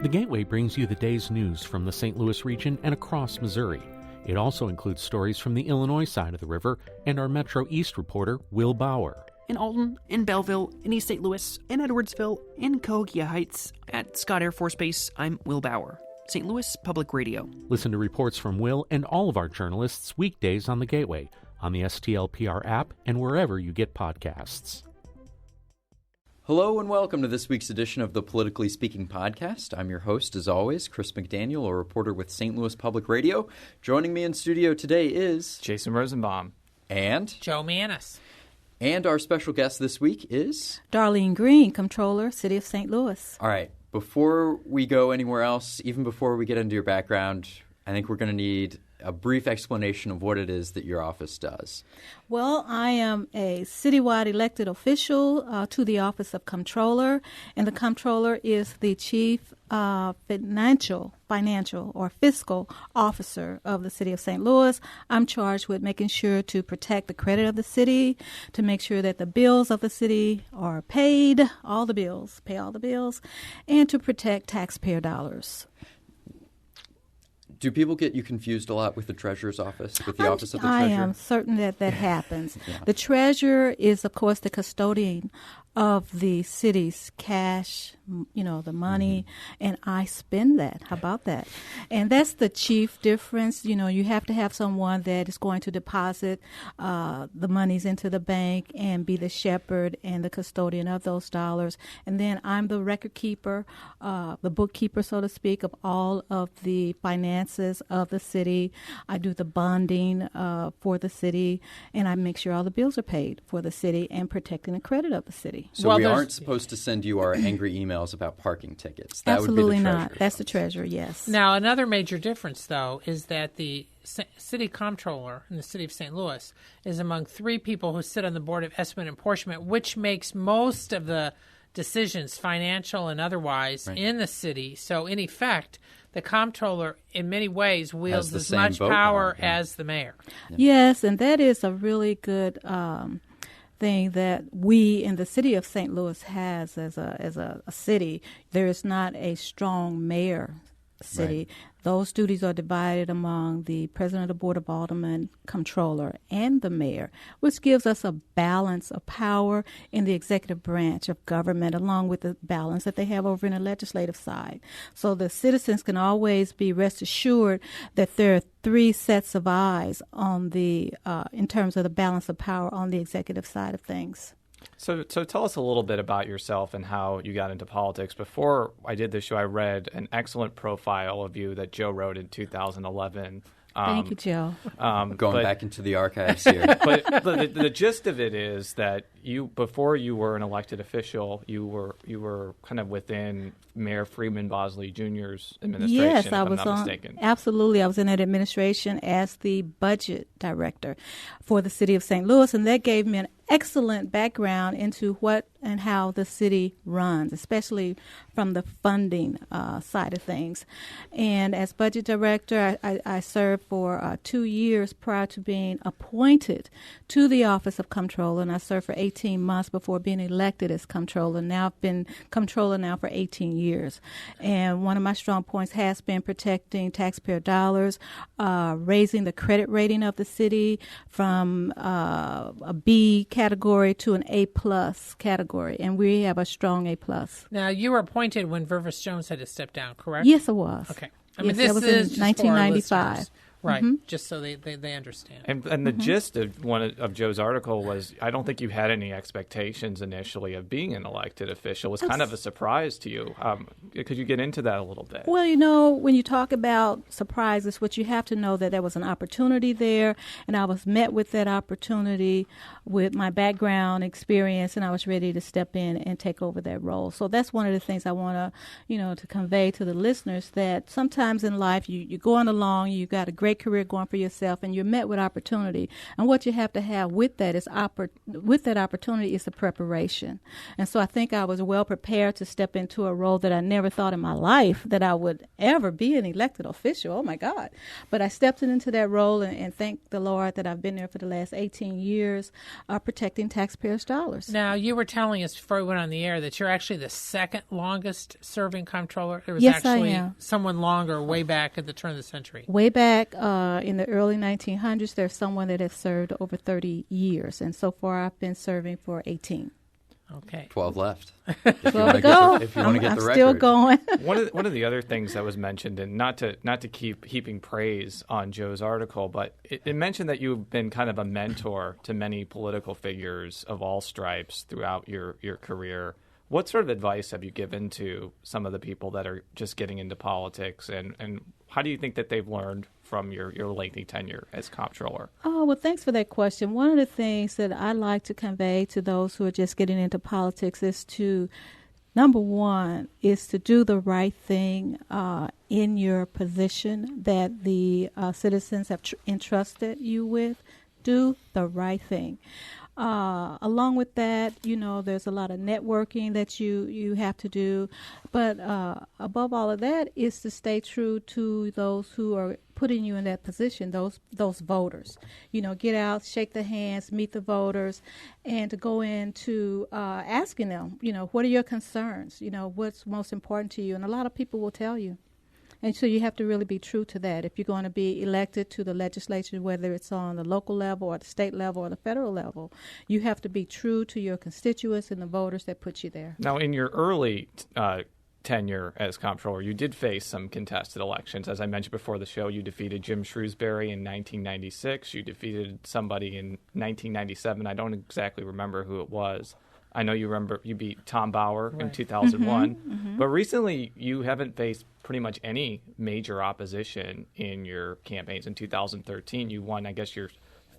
The Gateway brings you the day's news from the St. Louis region and across Missouri. It also includes stories from the Illinois side of the river and our Metro East reporter, Will Bauer. In Alton, in Belleville, in East St. Louis, in Edwardsville, in Cahokia Heights, at Scott Air Force Base, I'm Will Bauer. St. Louis Public Radio. Listen to reports from Will and all of our journalists weekdays on The Gateway, on the STLPR app, and wherever you get podcasts. Hello and welcome to this week's edition of the Politically Speaking podcast. I'm your host, as always, Chris McDaniel, a reporter with St. Louis Public Radio. Joining me in studio today is Jason Rosenbaum and Joe Mannies. And our special guest this week is Darlene Green, Comptroller, City of St. Louis. All right. Before we go anywhere else, even before we get into your background, I think we're going to need a brief explanation of what it is that your office does. Well, I am a citywide elected official to the office of Comptroller, and the Comptroller is the chief financial or fiscal officer of the City of St. Louis. I'm charged with making sure to protect the credit of the city, to make sure that the bills of the city are paid, pay all the bills, and to protect taxpayer dollars. Do people get you confused a lot with the Treasurer's office, with the Office of the Treasurer? I am certain that happens. Yeah. The Treasurer is, of course, the custodian of the city's cash, the money, and I spend that. How about that? And that's the chief difference. You have to have someone that is going to deposit the monies into the bank and be the shepherd and the custodian of those dollars. And then I'm the record keeper, the bookkeeper, so to speak, of all of the finances of the city. I do the bonding for the city, and I make sure all the bills are paid for the city and protecting the credit of the city. So we aren't supposed to send you our angry emails about parking tickets. That Absolutely would be the not. That's the Treasurer, yes. Now, another major difference, though, is that the City Comptroller in the City of St. Louis is among three people who sit on the Board of Estimate and Apportionment, which makes most of the decisions, financial and otherwise, in the city. So, in effect, the Comptroller, in many ways, wields as much power as the mayor. Yeah. Yes, and that is a really good thing that we in the City of St. Louis has as a city. There is not a strong mayor city. Right. Those duties are divided among the President of the Board of Aldermen, Comptroller, and the mayor, which gives us a balance of power in the executive branch of government, along with the balance that they have over in the legislative side. So the citizens can always be rest assured that there are three sets of eyes on the in terms of the balance of power on the executive side of things. So tell us a little bit about yourself and how you got into politics. Before I did this show, I read an excellent profile of you that Joe wrote in 2011. Thank you, Joe. Going back into the archives here. But the gist of it is that before you were an elected official, you were kind of within Mayor Freeman Bosley Jr.'s administration. Yes, if I I'm was not mistaken. Absolutely. I was in that administration as the budget director for the City of St. Louis, and that gave me an excellent background into what and how the city runs, especially from the funding side of things. And as budget director, I served for 2 years prior to being appointed to the office of Comptroller, and I served for 18 months before being elected as Comptroller. Now I've been Comptroller now for 18 years. And one of my strong points has been protecting taxpayer dollars, raising the credit rating of the city from a B category to an A+ category, and we have a strong A+. Now, you were appointed when Vervis Jones had to step down, correct? Yes, it was. Okay. Yes, that was in 1995. Right, just so they understand. And the gist of of Joe's article was, I don't think you had any expectations initially of being an elected official. It was kind of a surprise to you. Could you get into that a little bit? Well, when you talk about surprises, what you have to know that there was an opportunity there, and I was met with that opportunity with my background experience, and I was ready to step in and take over that role. So that's one of the things I want to, to convey to the listeners, that sometimes in life you're going along, you got a great great career going for yourself, and you're met with opportunity. And what you have to have with that is with that opportunity is the preparation. And so I think I was well prepared to step into a role that I never thought in my life that I would ever be an elected official. Oh, my God. But I stepped into that role, and thank the Lord that I've been there for the last 18 years protecting taxpayers' dollars. Now, you were telling us before we went on the air that you're actually the second longest serving comptroller. There was Yes, actually I am. someone longer way back at the turn of the century. Way back in the early 1900s, there's someone that has served over 30 years. And so far, I've been serving for 18. Okay. 12 left. 12 to go. If you want to get I'm the record. still going. One of the other things that was mentioned, and not to keep heaping praise on Joe's article, but it mentioned that you've been kind of a mentor to many political figures of all stripes throughout your career. What sort of advice have you given to some of the people that are just getting into politics, and how do you think that they've learned from your lengthy tenure as comptroller? Oh, well, thanks for that question. One of the things that I like to convey to those who are just getting into politics is to, number one, is to do the right thing in your position that the citizens have entrusted you with. Do the right thing. Along with that, there's a lot of networking that you have to do. But above all of that is to stay true to those who are putting you in that position, those voters. Get out, shake their hands, meet the voters, and to go into asking them, what are your concerns? What's most important to you? And a lot of people will tell you. And so you have to really be true to that. If you're going to be elected to the legislature, whether it's on the local level or the state level or the federal level, you have to be true to your constituents and the voters that put you there. Now, in your early tenure as comptroller, you did face some contested elections. As I mentioned before the show, you defeated Jim Shrewsbury in 1996. You defeated somebody in 1997. I don't exactly remember who it was. I know you beat Tom Bauer in 2001. But recently, you haven't faced pretty much any major opposition in your campaigns. In 2013, you won, I guess, your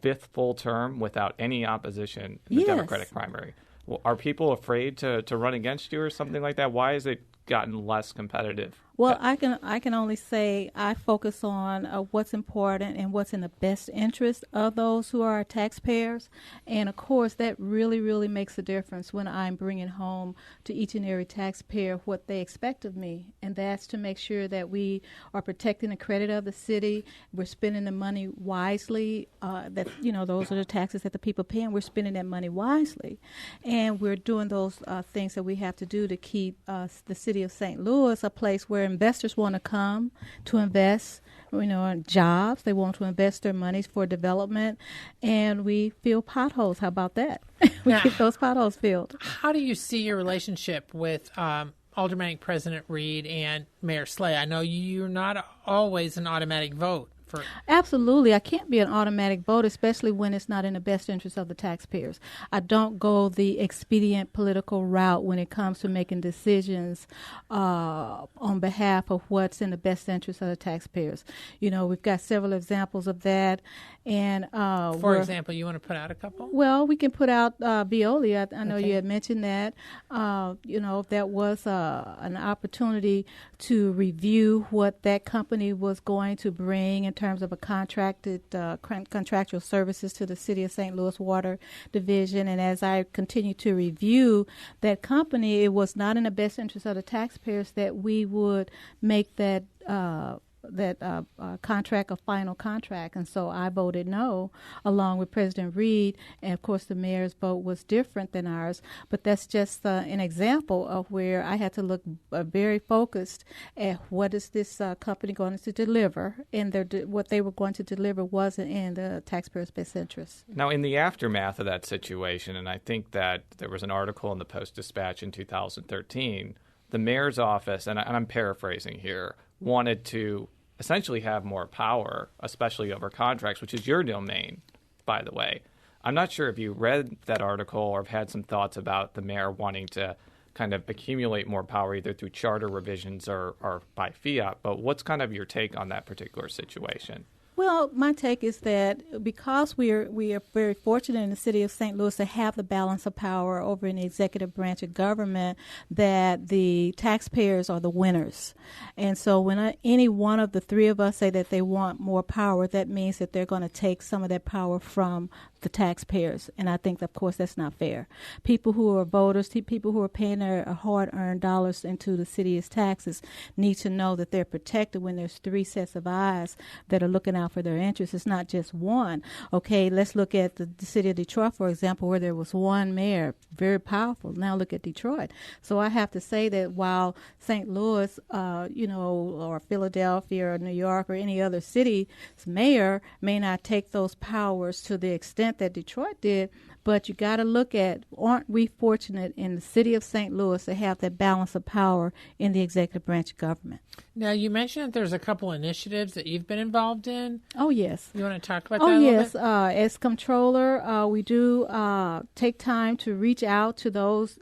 fifth full term without any opposition in the Democratic primary. Well, are people afraid to run against you or something like that? Why has it gotten less competitive? Well, I can only say I focus on what's important and what's in the best interest of those who are our taxpayers. And, of course, that really, really makes a difference when I'm bringing home to each and every taxpayer what they expect of me. And that's to make sure that we are protecting the credit of the city. We're spending the money wisely. Those are the taxes that the people pay, and we're spending that money wisely. And we're doing those things that we have to do to keep the city of St. Louis a place where investors want to come to invest, in jobs. They want to invest their monies for development, and we fill potholes. How about that? We keep those potholes filled. How do you see your relationship with Aldermanic President Reed and Mayor Slay? I know you're not always an automatic vote. Absolutely. I can't be an automatic vote, especially when it's not in the best interest of the taxpayers. I don't go the expedient political route when it comes to making decisions on behalf of what's in the best interest of the taxpayers. We've got several examples of that. And for example, you want to put out a couple? Well, we can put out Veolia. I know you had mentioned that. That was an opportunity to review what that company was going to bring in terms of a contractual services to the City of St. Louis Water Division. And as I continue to review that company, it was not in the best interest of the taxpayers that we would make that contract a final contract. And so I voted no, along with President Reed. And, of course, the mayor's vote was different than ours. But that's just an example of where I had to look very focused at what is this company going to deliver. And what they were going to deliver wasn't in the taxpayers' best interest. Now, in the aftermath of that situation, and I think that there was an article in the Post-Dispatch in 2013, the mayor's office, and I'm paraphrasing here, wanted to essentially have more power, especially over contracts, which is your domain, by the way. I'm not sure if you read that article or have had some thoughts about the mayor wanting to kind of accumulate more power either through charter revisions or by fiat, but what's kind of your take on that particular situation? Well, my take is that because we are very fortunate in the city of St. Louis to have the balance of power over in the executive branch of government, that the taxpayers are the winners. And so when any one of the three of us say that they want more power, that means that they're going to take some of that power from the taxpayers. And I think, of course, that's not fair. People who are voters, people who are paying their hard-earned dollars into the city's taxes need to know that they're protected when there's three sets of eyes that are looking out for their interests. It's not just one. Okay, let's look at the city of Detroit, for example, where there was one mayor, very powerful. Now look at Detroit. So I have to say that while St. Louis, or Philadelphia or New York or any other city's mayor may not take those powers to the extent that Detroit did, but you got to look at, aren't we fortunate in the city of St. Louis to have that balance of power in the executive branch of government? Now, you mentioned that there's a couple initiatives that you've been involved in. Oh, yes. You want to talk about that a little bit? As Comptroller, we do take time to reach out to those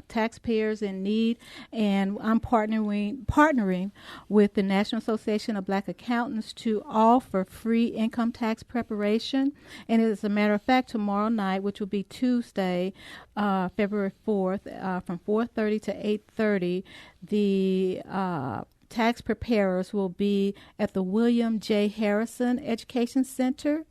taxpayers in need, and I'm partnering with the National Association of Black Accountants to offer free income tax preparation. And as a matter of fact, tomorrow night, which will be Tuesday, February 4th, from 4:30 to 8:30, the tax preparers will be at the William J. Harrison Education Center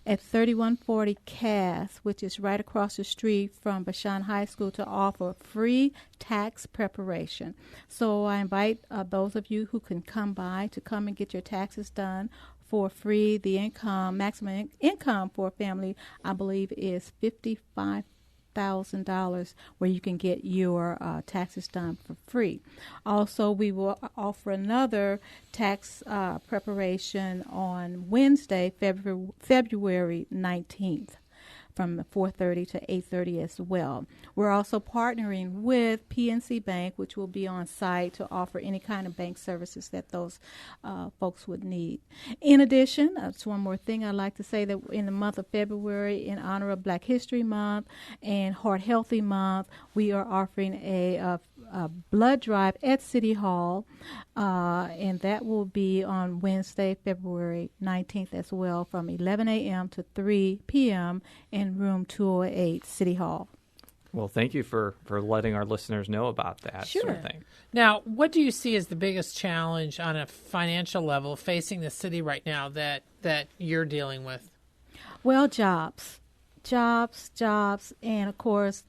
at 3140 Cass, which is right across the street from Bashan High School, to offer free tax preparation. So I invite those of you who can come by to come and get your taxes done for free. The maximum income for a family, I believe, is $55,000, where you can get your taxes done for free. Also, we will offer another tax preparation on Wednesday, February 19th. From 4:30 to 8:30 as well. We're also partnering with PNC Bank, which will be on site to offer any kind of bank services that those folks would need. In addition, that's one more thing I'd like to say, that in the month of February, in honor of Black History Month and Heart Healthy Month, we are offering a blood drive at City Hall, and that will be on Wednesday, February 19th as well, from 11 a.m. to 3 p.m. in room 208, City Hall. Well, thank you for letting our listeners know about that sort of thing. Now, what do you see as the biggest challenge on a financial level facing the city right now that you're dealing with? Well, jobs, and of course,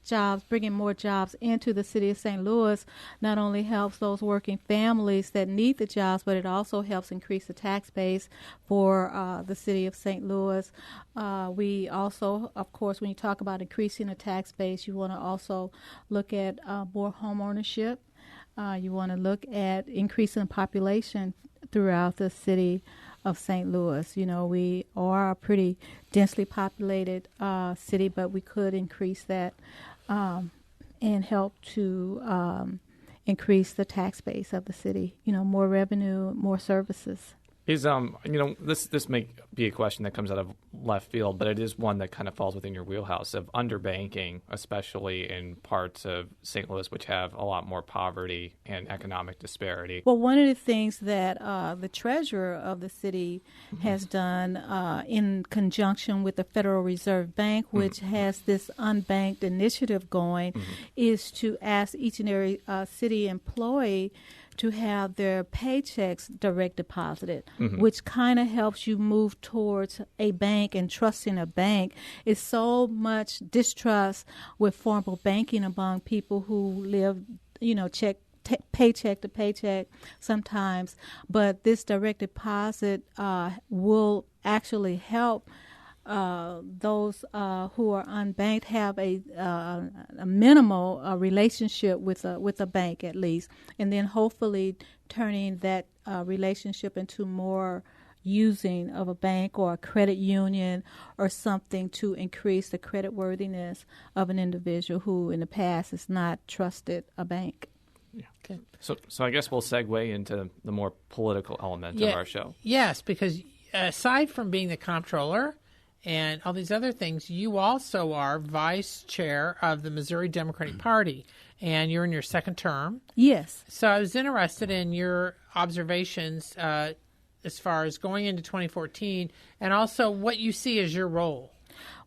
bringing more jobs into the city of St. Louis not only helps those working families that need the jobs, but it also helps increase the tax base for the city of St. Louis. We also, of course, when you talk about increasing the tax base, you want to also look at more home ownership. You want to look at increasing the population throughout the city of St. Louis. You know, we are a pretty densely populated city, but we could increase that and help to increase the tax base of the city. You know, more revenue, more services. Is this may be a question that comes out of left field, but it is one that kind of falls within your wheelhouse of underbanking, especially in parts of St. Louis which have a lot more poverty and economic disparity. Well, one of the things that the treasurer of the city has done in conjunction with the Federal Reserve Bank, which has this unbanked initiative going, is to ask each and every city employee to have their paychecks direct deposited, which kind of helps you move towards a bank and trusting a bank. Is so much distrust with formal banking among people who live, paycheck to paycheck sometimes. But this direct deposit will actually help those who are unbanked have a minimal relationship with a bank at least, and then hopefully turning that relationship into more using of a bank or a credit union or something to increase the credit worthiness of an individual who in the past has not trusted a bank. Yeah. Okay. So I guess we'll segue into the more political element of our show. Yes, because aside from being the comptroller and all these other things, you also are vice chair of the Missouri Democratic Party, and you're in your second term. Yes. So I was interested in your observations as far as going into 2014, and also what you see as your role?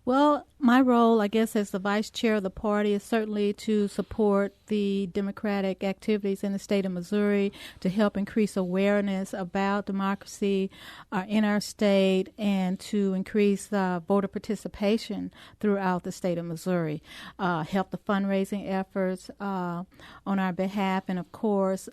Well, my role, I guess, as the vice chair of the party is certainly to support the democratic activities in the state of Missouri, to help increase awareness about democracy in our state, and to increase voter participation throughout the state of Missouri, help the fundraising efforts on our behalf, and, of course,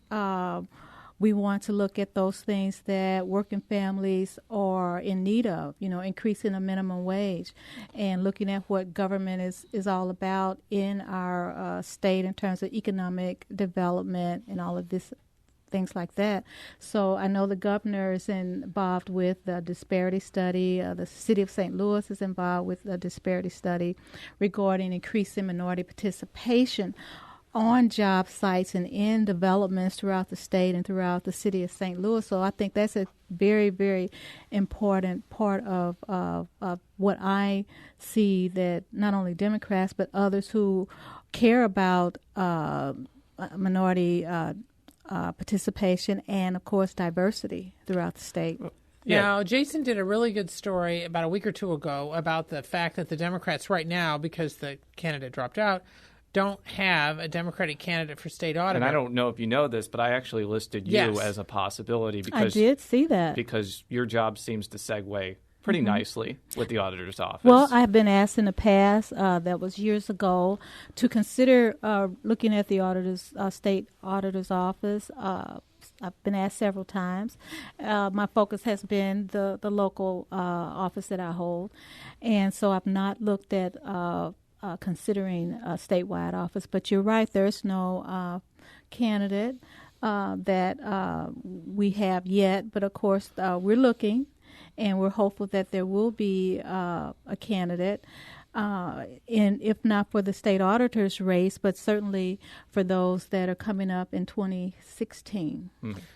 we want to look at those things that working families are in need of, increasing the minimum wage and looking at what government is all about in our state in terms of economic development and all of this, things like that. So I know the governor is involved with the disparity study. The city of St. Louis is involved with the disparity study regarding increasing minority participation on job sites and in developments throughout the state and throughout the city of St. Louis. So I think that's a very, very important part of what I see, that not only Democrats but others who care about minority participation and, of course, diversity throughout the state. Now, Jason did a really good story about a week or two ago about the fact that the Democrats right now, because the candidate dropped out, don't have a Democratic candidate for state auditor. And I don't know if you know this, but I actually listed you as a possibility because I did see that. Because your job seems to segue pretty nicely with the auditor's office. Well, I have been asked in the past, that was years ago, to consider looking at the state auditor's office. I've been asked several times. My focus has been the local office that I hold, and so I've not looked at considering a statewide office. But you're right, there's no candidate that we have yet. But, of course, we're looking, and we're hopeful that there will be a candidate, and if not for the state auditor's race, but certainly for those that are coming up in 2016.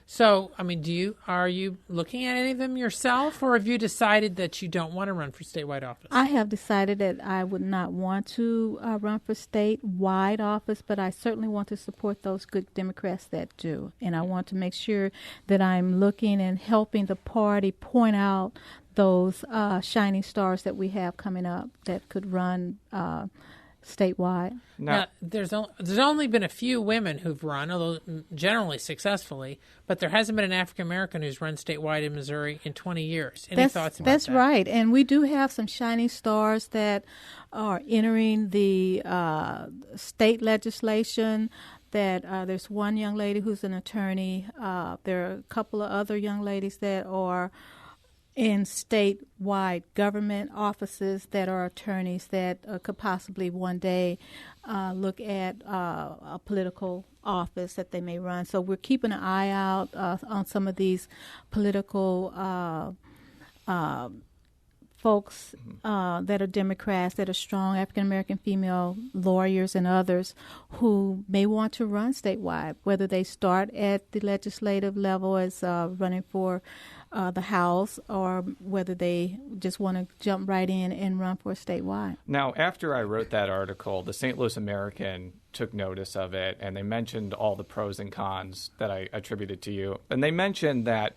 So, I mean, are you looking at any of them yourself, or have you decided that you don't want to run for statewide office? I have decided that I would not want to run for statewide office, but I certainly want to support those good Democrats that do. And I want to make sure that I'm looking and helping the party point out those shining stars that we have coming up that could run statewide. Now, there's only been a few women who've run, although generally successfully, but there hasn't been an African American who's run statewide in Missouri in 20 years. Any thoughts about that? That's right, and we do have some shining stars that are entering the state legislation. That there's one young lady who's an attorney. There are a couple of other young ladies that are in statewide government offices that are attorneys that could possibly one day look at a political office that they may run. So we're keeping an eye out on some of these political folks that are Democrats, that are strong African-American female lawyers and others who may want to run statewide, whether they start at the legislative level as running for the House, or whether they just want to jump right in and run for statewide. Now, after I wrote that article, the St. Louis American took notice of it, and they mentioned all the pros and cons that I attributed to you. And they mentioned that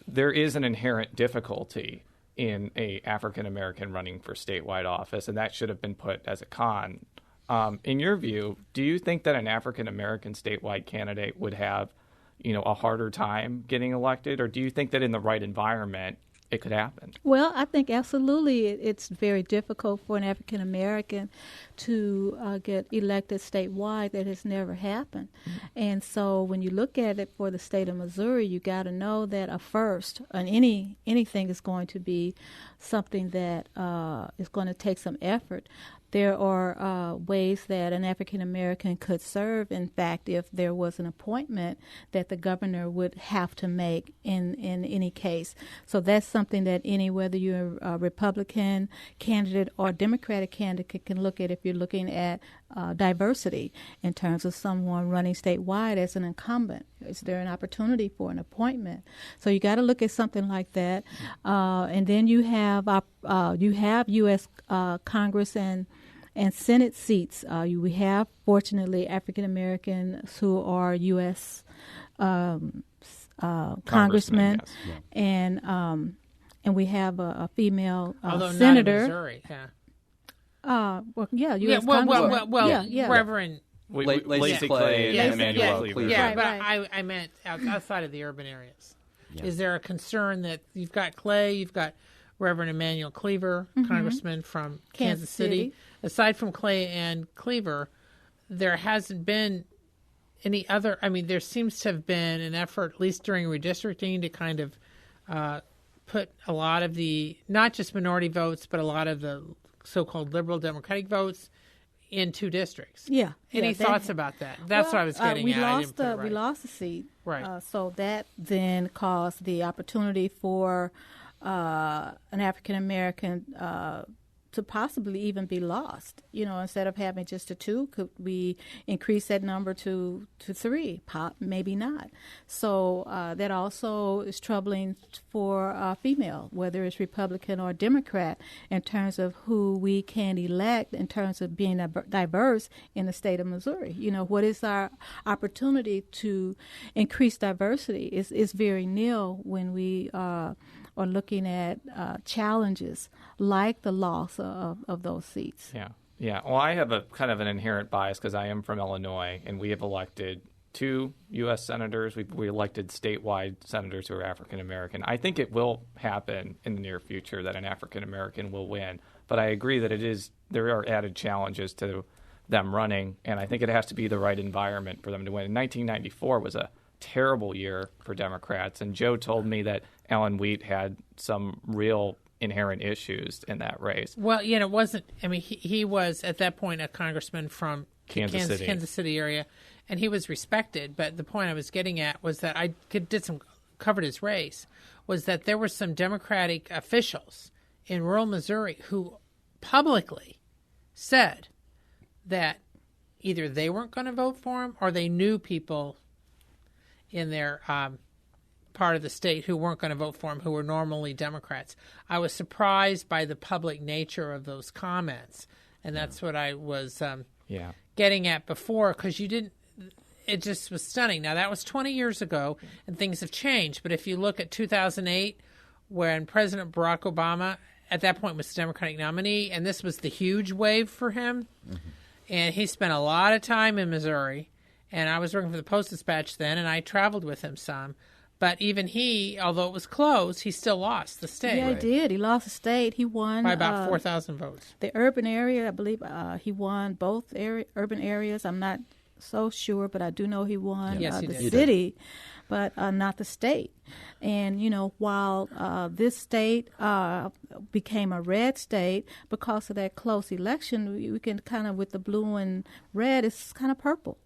there is an inherent difficulty in a African American running for statewide office, and that should have been put as a con. In your view, do you think that an African American statewide candidate would have a harder time getting elected, or do you think that in the right environment it could happen? Well, I think absolutely it's very difficult for an African American to get elected statewide. That has never happened. And so when you look at it for the state of Missouri, you got to know that a first on anything is going to be something that is going to take some effort. There are ways that an African American could serve. In fact, if there was an appointment that the governor would have to make in any case. So that's something that whether you're a Republican candidate or Democratic candidate can look at if you're looking at diversity in terms of someone running statewide as an incumbent. Is there an opportunity for an appointment? So you got to look at something like that. And then you have U.S. Congress and Senate seats. We have, fortunately, African Americans who are U.S. congressman, yes. and we have a female Although senator. not in Missouri, yeah. U.S. Yeah, Congressman. Yeah. Reverend. Lacey Clay Yeah, and Emmanuel yeah, Cleaver. yeah, but Right. I meant outside of the urban areas. Yeah. Is there a concern that you've got Clay, you've got Reverend Emmanuel Cleaver, congressman from Kansas City. Aside from Clay and Cleaver, there hasn't been any other. I mean, there seems to have been an effort, at least during redistricting, to kind of put a lot of the, not just minority votes, but a lot of the so-called liberal Democratic votes in 2 districts. Yeah. Any thoughts about that? That's what I was getting we at. I Lost didn't put it right. We lost a seat. Right. So that then caused the opportunity for an African American to possibly even be lost. Instead of having just a 2, could we increase that number to 3? Maybe not. So that also is troubling for female, whether it's Republican or Democrat, in terms of who we can elect, in terms of being diverse in the state of Missouri. What is our opportunity to increase diversity? Is very nil when we are looking at challenges like the loss of those seats. Yeah. Well, I have a kind of an inherent bias because I am from Illinois, and we have elected 2 U.S. senators. We elected statewide senators who are African American. I think it will happen in the near future that an African American will win. But I agree that there are added challenges to them running, and I think it has to be the right environment for them to win. 1994 was a terrible year for Democrats, and Joe told me that Alan Wheat had some real inherent issues in that race. Well, it wasn't. I mean, he was at that point a congressman from Kansas City area, and he was respected. But the point I was getting at was that I covered his race, was that there were some Democratic officials in rural Missouri who publicly said that either they weren't going to vote for him or they knew people in their part of the state who weren't going to vote for him, who were normally Democrats. I was surprised by the public nature of those comments, and that's what I was getting at before, because it just was stunning. Now, that was 20 years ago, and things have changed, but if you look at 2008, when President Barack Obama, at that point, was the Democratic nominee, and this was the huge wave for him, and he spent a lot of time in Missouri, and I was working for the Post-Dispatch then, and I traveled with him some. But even he, although it was close, he still lost the state. Yeah, he did. He lost the state. He won by about 4,000 votes. The urban area, I believe, he won both urban areas. I'm not so sure, but I do know he won the city, but not the state. And while this state became a red state because of that close election, we can kind of, with the blue and red, it's kind of purple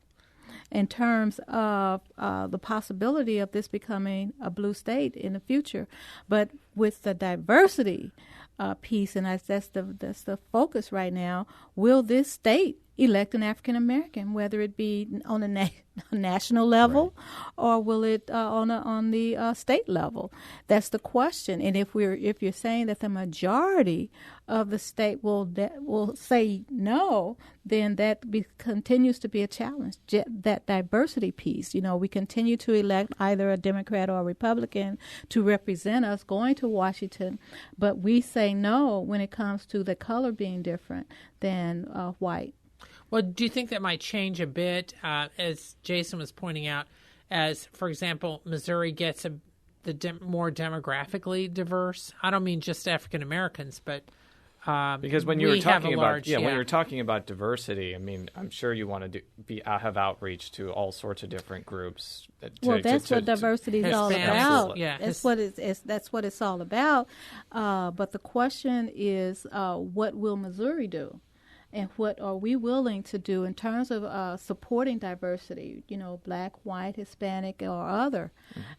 in terms of the possibility of this becoming a blue state in the future. But with the diversity piece, and that's the focus right now, will this state elect an African American, whether it be on a national level or will it on the state level? That's the question. And if you're saying that the majority of the state will say no, then that continues to be a challenge. That diversity piece, we continue to elect either a Democrat or a Republican to represent us going to Washington, but we say no when it comes to the color being different than white. Well, do you think that might change a bit, as Jason was pointing out, as, for example, Missouri gets more demographically diverse? I don't mean just African Americans, but because when you were talking about when you're talking about diversity, I mean, I'm sure you want to have outreach to all sorts of different groups. That's what diversity is all about. Yeah, that's what it's all about. But the question is, what will Missouri do? And what are we willing to do in terms of supporting diversity, black, white, Hispanic, or other?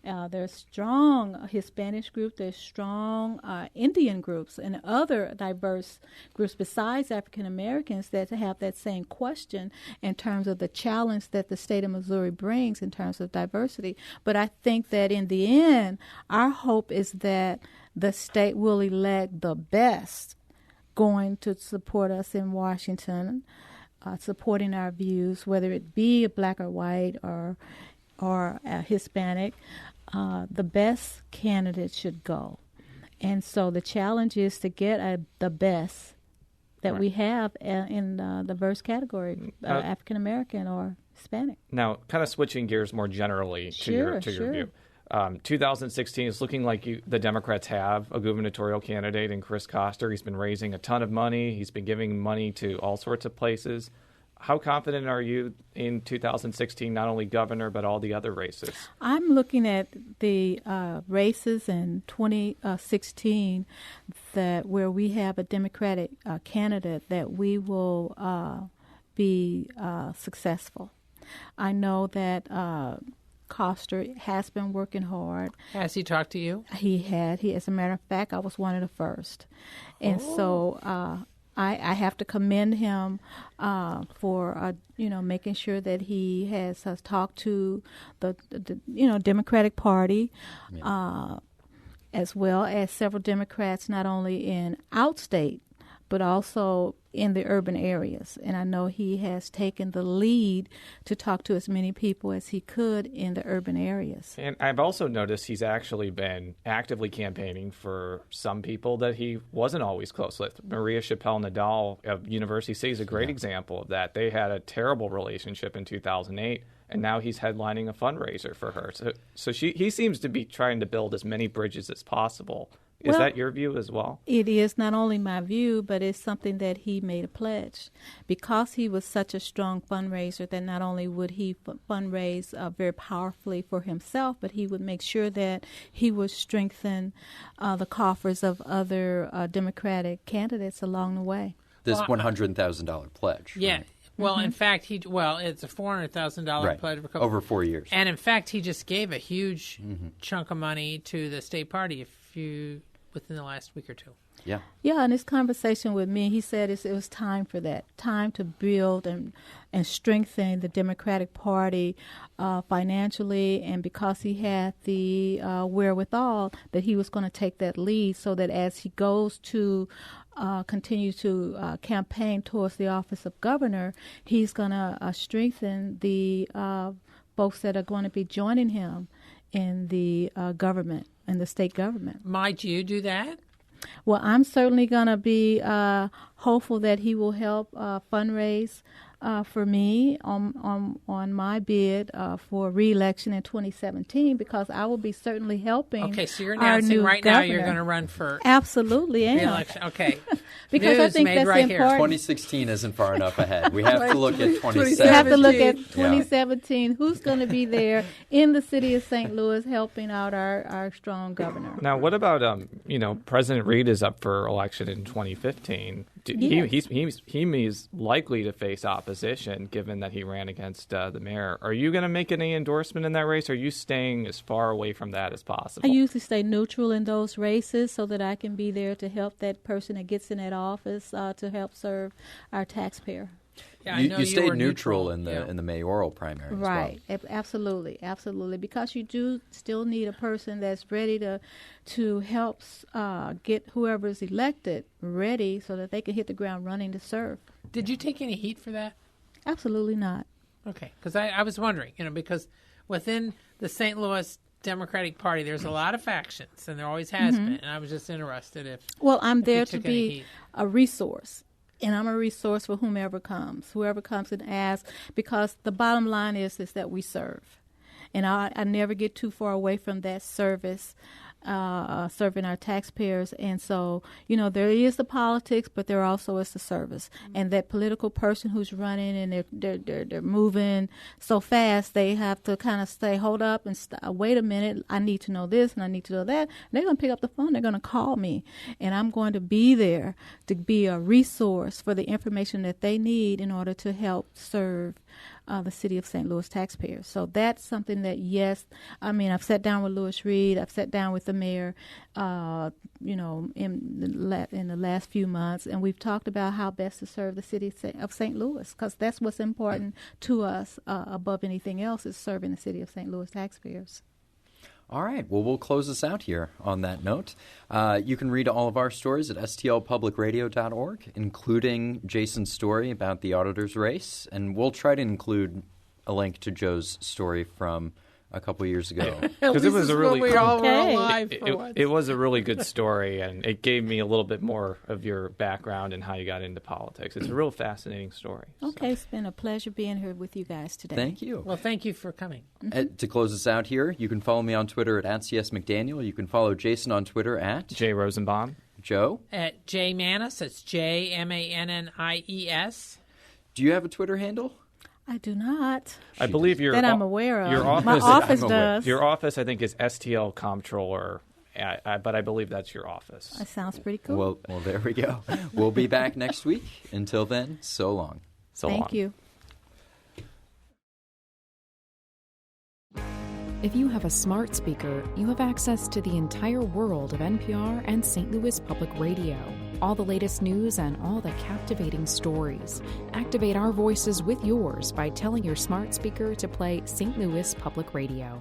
There's strong Hispanic groups, there's strong Indian groups, and other diverse groups besides African Americans that have that same question in terms of the challenge that the state of Missouri brings in terms of diversity. But I think that in the end, our hope is that the state will elect the best going to support us in Washington, supporting our views, whether it be black or white or or Hispanic, the best candidate should go. And so the challenge is to get the best that we have in the diverse category, African American or Hispanic. Now, kind of switching gears more generally to your view. 2016 is looking like the Democrats have a gubernatorial candidate in Chris Koster. He's been raising a ton of money. He's been giving money to all sorts of places. How confident are you in 2016, not only governor, but all the other races? I'm looking at the races in 2016 where we have a Democratic candidate that we will be successful. I know that Koster has been working hard. Has he talked to you? He had. As a matter of fact, I was one of the first. And so I have to commend him for making sure that he has talked to the Democratic Party, as well as several Democrats, not only in outstate but also in the urban areas. And I know he has taken the lead to talk to as many people as he could in the urban areas. And I've also noticed he's actually been actively campaigning for some people that he wasn't always close with. Maria Chappelle-Nadal of University City is a great example of that. They had a terrible relationship in 2008, and now he's headlining a fundraiser for her. So he seems to be trying to build as many bridges as possible. Is that your view as well? It is not only my view, but it's something that he made a pledge. Because he was such a strong fundraiser that not only would he fundraise very powerfully for himself, but he would make sure that he would strengthen the coffers of other Democratic candidates along the way. This $100,000 pledge. Yeah. Right? Well, in fact, it's a $400,000 pledge over 4 years. And in fact, he just gave a huge chunk of money to the state party within the last week or two. Yeah. Yeah, in his conversation with me, he said it was time for that, time to build and strengthen the Democratic Party financially, and because he had the wherewithal, that he was going to take that lead so that as he goes to continue to campaign towards the office of governor, he's going to strengthen the folks that are going to be joining him in the government, in the state government. Might you do that? Well, I'm certainly going to be hopeful that he will help fundraise for me on my bid for re-election in 2017, because I will be certainly helping. Okay, so you're announcing right now you're going to run for absolutely re-election. Okay, because I think that's right important. 2016 isn't far enough ahead. We have to look at 2017. We have to look at 2017. Who's going to be there in the city of St. Louis helping out our strong governor? Now, what about President Reed is up for election in 2015. Yes. He's likely to face opposition, given that he ran against the mayor. Are you going to make any endorsement in that race, or are you staying as far away from that as possible? I usually stay neutral in those races so that I can be there to help that person that gets in that office to help serve our taxpayer. Yeah, you stayed neutral in the mayoral primary, right? As well. Absolutely, because you do still need a person that's ready to help get whoever is elected ready so that they can hit the ground running to serve. Did you take any heat for that? Absolutely not. Okay, because I was wondering, because within the St. Louis Democratic Party, there's a lot of factions, and there always has been, and I was just interested if. Well, I'm there to be a resource. And I'm a resource for whoever comes and asks, because the bottom line is that we serve. And I never get too far away from that service, serving our taxpayers. And so, there is the politics, but there also is the service. Mm-hmm. And that political person who's running and they're moving so fast, they have to kind of say, hold up and wait a minute, I need to know this and I need to know that. And they're going to pick up the phone, they're going to call me. And I'm going to be there to be a resource for the information that they need in order to help serve the city of St. Louis taxpayers. So that's something that, yes, I've sat down with Louis Reed, I've sat down with the mayor, in the last few months, and we've talked about how best to serve the city of St. Louis, because that's what's important to us above anything else, is serving the city of St. Louis taxpayers. All right. Well, we'll close this out here on that note. You can read all of our stories at stlpublicradio.org, including Jason's story about the auditor's race. And we'll try to include a link to Joe's story from a couple years ago. Because it was a really we all were Okay. alive for once. it was a really good story, and it gave me a little bit more of your background and how you got into politics. It's a real fascinating story. Okay, it's been a pleasure being here with you guys today. Thank you. Well, thank you for coming. To close us out here, you can follow me on Twitter at @CSMcDaniel. You can follow Jason on Twitter at Jay Rosenbaum. Joe. At J Mannies, it's JMANNIES. Do you have a Twitter handle? I do not. I believe your That I'm aware of. Your My office, office I'm aware. does. Your office, I think, is STL Comptroller, but I believe that's your office. That sounds pretty cool. Well, there we go. We'll be back next week. Until then, so long. So Thank long. you. If you have a smart speaker, you have access to the entire world of NPR and St. Louis Public Radio. All the latest news and all the captivating stories. Activate our voices with yours by telling your smart speaker to play St. Louis Public Radio.